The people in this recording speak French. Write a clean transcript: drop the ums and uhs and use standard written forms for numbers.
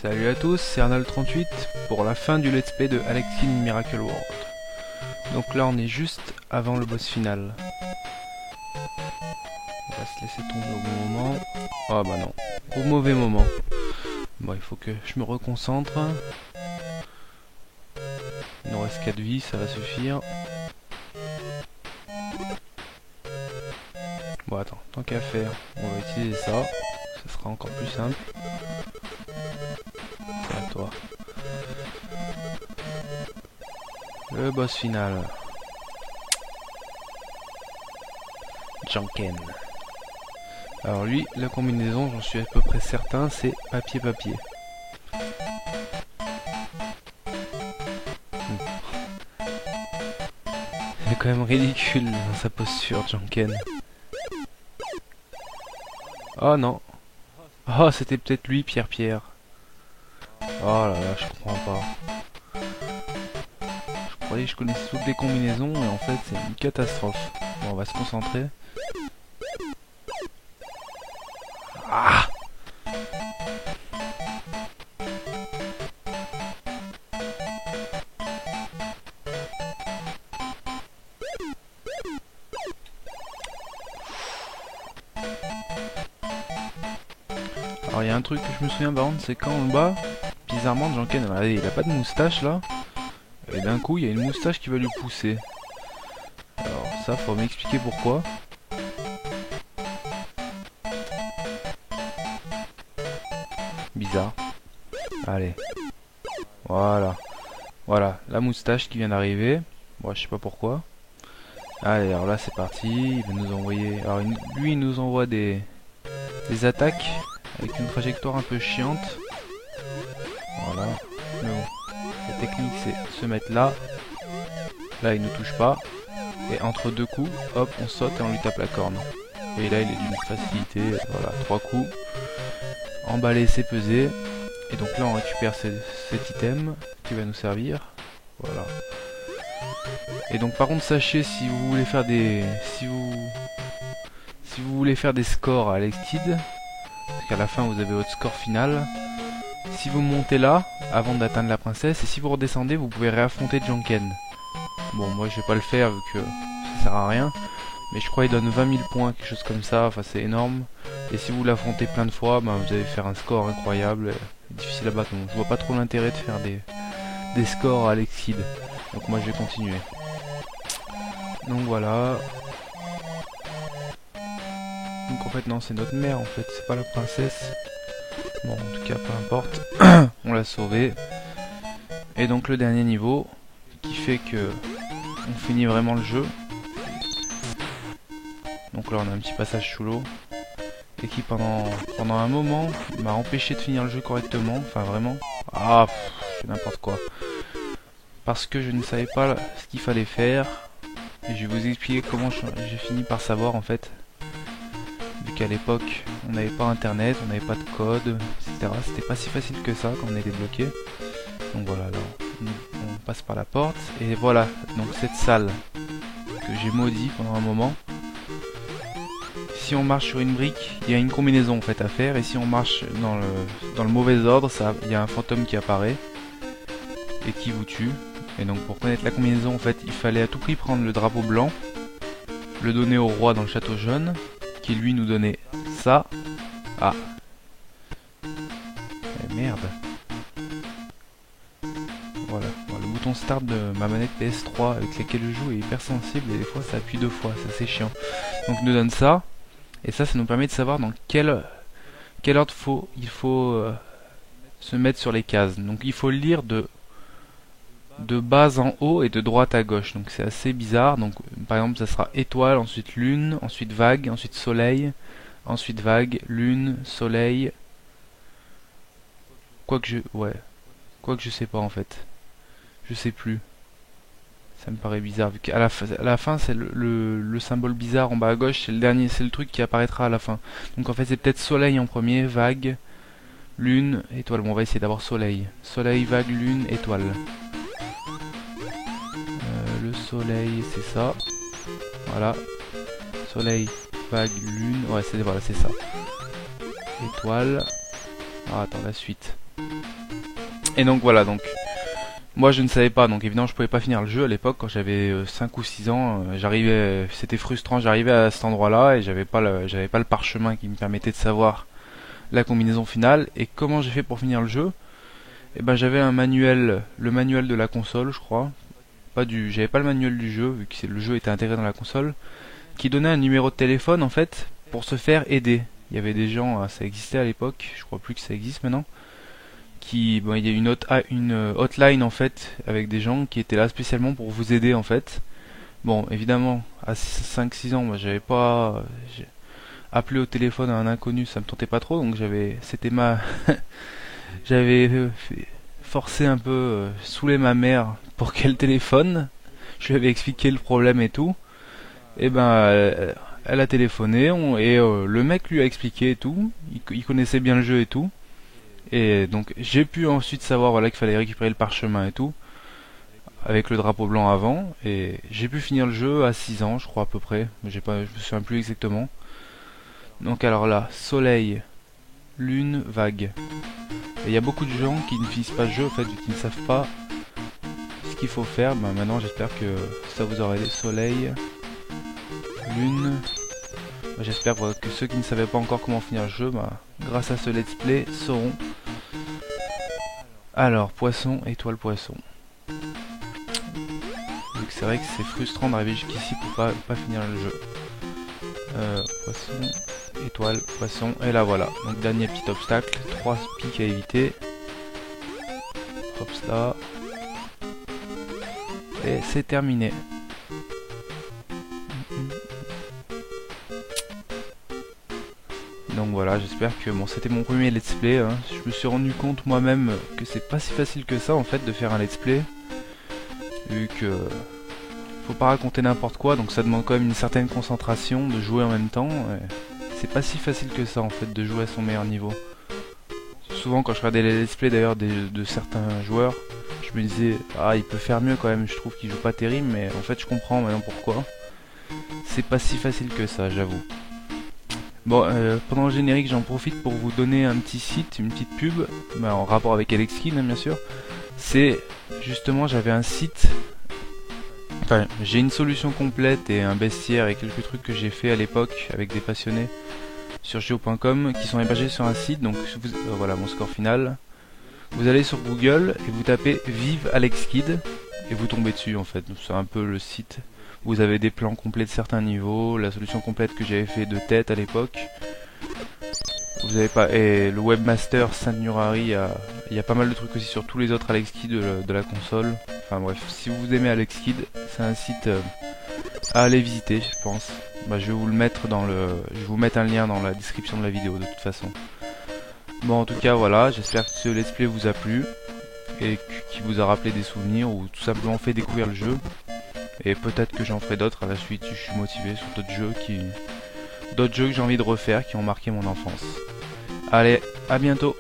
Salut à tous, c'est Arnold38 pour la fin du let's play de Alex Kidd Miracle World. Donc là on est juste avant le boss final. On va se laisser tomber au bon moment. Ah bah non, au mauvais moment. Bon, il faut que je me reconcentre. Il nous reste 4 vies, ça va suffire. Bon attends, tant qu'à faire, on va utiliser ça. Ça sera encore plus simple. C'est à toi. Le boss final. Janken. Alors lui, la combinaison, j'en suis à peu près certain, c'est papier-papier. Il est quand même ridicule dans sa posture, Janken. Oh non. Oh, c'était peut-être lui, Pierre. Oh là là, je comprends pas. Je croyais que je connaissais toutes les combinaisons et en fait c'est une catastrophe. Bon, on va se concentrer. Ah! Alors il y a un truc que je me souviens par contre, c'est quand on le bat, bizarrement Janken, il a pas de moustache là, et d'un coup il y a une moustache qui va lui pousser. Alors ça faut m'expliquer pourquoi. Bizarre. Allez. Voilà. Voilà, la moustache qui vient d'arriver. Bon, je sais pas pourquoi. Allez, alors là c'est parti, il va nous envoyer... Alors lui il nous envoie des attaques avec une trajectoire un peu chiante. Voilà. Mais bon, la technique c'est se mettre là. Là il ne touche pas. Et entre deux coups, hop, on saute et on lui tape la corne. Et là il est d'une facilité. Voilà, 3 coups. Emballer, c'est peser. Et donc là on récupère cet item qui va nous servir. Voilà. Et donc par contre sachez, si vous voulez faire des... Si vous voulez faire des scores à Alex Kidd, parce qu'à la fin vous avez votre score final, si vous montez là, avant d'atteindre la princesse, et si vous redescendez, vous pouvez réaffronter Janken. Bon, moi je vais pas le faire vu que ça sert à rien, mais je crois qu'il donne 20 000 points, quelque chose comme ça, enfin c'est énorme. Et si vous l'affrontez plein de fois, ben, vous allez faire un score incroyable, difficile à battre. Donc je vois pas trop l'intérêt de faire des scores à Alex Kidd. Donc moi je vais continuer. Donc voilà. Donc en fait non, c'est notre mère en fait, c'est pas la princesse. Bon, en tout cas peu importe. On l'a sauvée. Et donc le dernier niveau qui fait que on finit vraiment le jeu. Donc là on a un petit passage sous l'eau et qui pendant un moment m'a empêché de finir le jeu correctement. Enfin vraiment. Ah, c'est n'importe quoi. Parce que je ne savais pas ce qu'il fallait faire. Et je vais vous expliquer comment j'ai fini par savoir en fait. Vu qu'à l'époque on n'avait pas internet, on n'avait pas de code, etc. C'était pas si facile que ça quand on était bloqué. Donc voilà, alors on passe par la porte. Et voilà, donc cette salle que j'ai maudit pendant un moment. Si on marche sur une brique, il y a une combinaison en fait à faire. Et si on marche dans le mauvais ordre, il y a un fantôme qui apparaît et qui vous tue. Et donc pour connaître la combinaison, en fait, il fallait à tout prix prendre le drapeau blanc, le donner au roi dans le château jaune, qui lui nous donnait ça. Ah. Eh, merde. Voilà. Bon, le bouton start de ma manette PS3 avec laquelle je joue est hyper sensible et des fois ça appuie 2 fois, c'est assez chiant. Donc il nous donne ça. Et ça nous permet de savoir dans quel ordre il faut se mettre sur les cases. Donc il faut le lire de bas en haut et de droite à gauche. Donc c'est assez bizarre. Donc par exemple ça sera étoile, ensuite lune, ensuite vague, ensuite soleil, ensuite vague, lune, soleil. Quoique je sais pas en fait. Je sais plus. Ça me paraît bizarre vu qu'à la fin c'est le symbole bizarre en bas à gauche, c'est le dernier, c'est le truc qui apparaîtra à la fin. Donc en fait c'est peut-être soleil en premier, vague, lune, étoile. Bon, on va essayer d'abord soleil. Soleil, vague, lune, étoile. Le soleil c'est ça. Voilà. Soleil, vague, lune. Ouais, voilà, c'est ça. Étoile. Ah, attends, la suite. Et donc voilà, donc moi je ne savais pas, donc évidemment je pouvais pas finir le jeu à l'époque quand j'avais 5 ou 6 ans, j'arrivais, c'était frustrant, j'arrivais à cet endroit-là et j'avais pas le parchemin qui me permettait de savoir la combinaison finale. Et comment j'ai fait pour finir le jeu? Et ben j'avais un manuel, le manuel de la console, je crois. J'avais pas le manuel du jeu vu que le jeu était intégré dans la console, qui donnait un numéro de téléphone en fait pour se faire aider. Il y avait des gens, ça existait à l'époque, je crois plus que ça existe maintenant, bon, il y a une hotline en fait avec des gens qui étaient là spécialement pour vous aider en fait. Bon, évidemment, à 5-6 ans, moi j'ai appelé au téléphone à un inconnu, ça me tentait pas trop, donc c'était j'avais forcé un peu, saoulé ma mère pour qu'elle téléphone. Je lui avais expliqué le problème et tout. Et ben, elle a téléphoné le mec lui a expliqué et tout. Il connaissait bien le jeu et tout. Et donc j'ai pu ensuite savoir voilà qu'il fallait récupérer le parchemin et tout avec le drapeau blanc avant, et j'ai pu finir le jeu à 6 ans je crois à peu près, mais je me souviens plus exactement. Donc alors là, soleil, lune, vague. Et il y a beaucoup de gens qui ne finissent pas le jeu en fait, qui ne savent pas ce qu'il faut faire. Ben maintenant j'espère que ça vous aura aidé. Soleil, lune. J'espère que ceux qui ne savaient pas encore comment finir le jeu, grâce à ce let's play, sauront. Alors, poisson, étoile, poisson. Donc c'est vrai que c'est frustrant d'arriver jusqu'ici pour pas finir le jeu. Poisson, étoile, poisson, et là voilà. Donc dernier petit obstacle, 3 pics à éviter. Hop là. Et c'est terminé. Donc voilà, j'espère que bon, c'était mon premier let's play, hein. Je me suis rendu compte moi-même que c'est pas si facile que ça en fait de faire un let's play, vu que faut pas raconter n'importe quoi, donc ça demande quand même une certaine concentration de jouer en même temps. C'est pas si facile que ça en fait de jouer à son meilleur niveau. Souvent quand je regardais les let's play d'ailleurs de certains joueurs, je me disais ah il peut faire mieux quand même, je trouve qu'il joue pas terrible, mais en fait je comprends maintenant pourquoi. C'est pas si facile que ça, j'avoue. Bon, pendant le générique, j'en profite pour vous donner un petit site, une petite pub, en rapport avec Alexkin, hein, bien sûr. C'est justement, j'avais un site, enfin, j'ai une solution complète et un bestiaire et quelques trucs que j'ai fait à l'époque avec des passionnés sur geo.com qui sont hébergés sur un site. Donc voilà mon score final. Vous allez sur Google et vous tapez Vive Alexkid et vous tombez dessus en fait. C'est un peu le site. Vous avez des plans complets de certains niveaux, la solution complète que j'avais fait de tête à l'époque. Vous avez pas et le webmaster Saint-Nurari, il y a pas mal de trucs aussi sur tous les autres Alexkid de la console. Enfin bref, si vous aimez Alexkid, c'est un site à aller visiter, je pense. Je vais vous le mettre je vais vous mettre un lien dans la description de la vidéo de toute façon. Bon en tout cas voilà, j'espère que ce let's play vous a plu et qui vous a rappelé des souvenirs ou tout simplement fait découvrir le jeu. Et peut-être que j'en ferai d'autres à la suite, je suis motivé sur d'autres jeux que j'ai envie de refaire qui ont marqué mon enfance. Allez, à bientôt!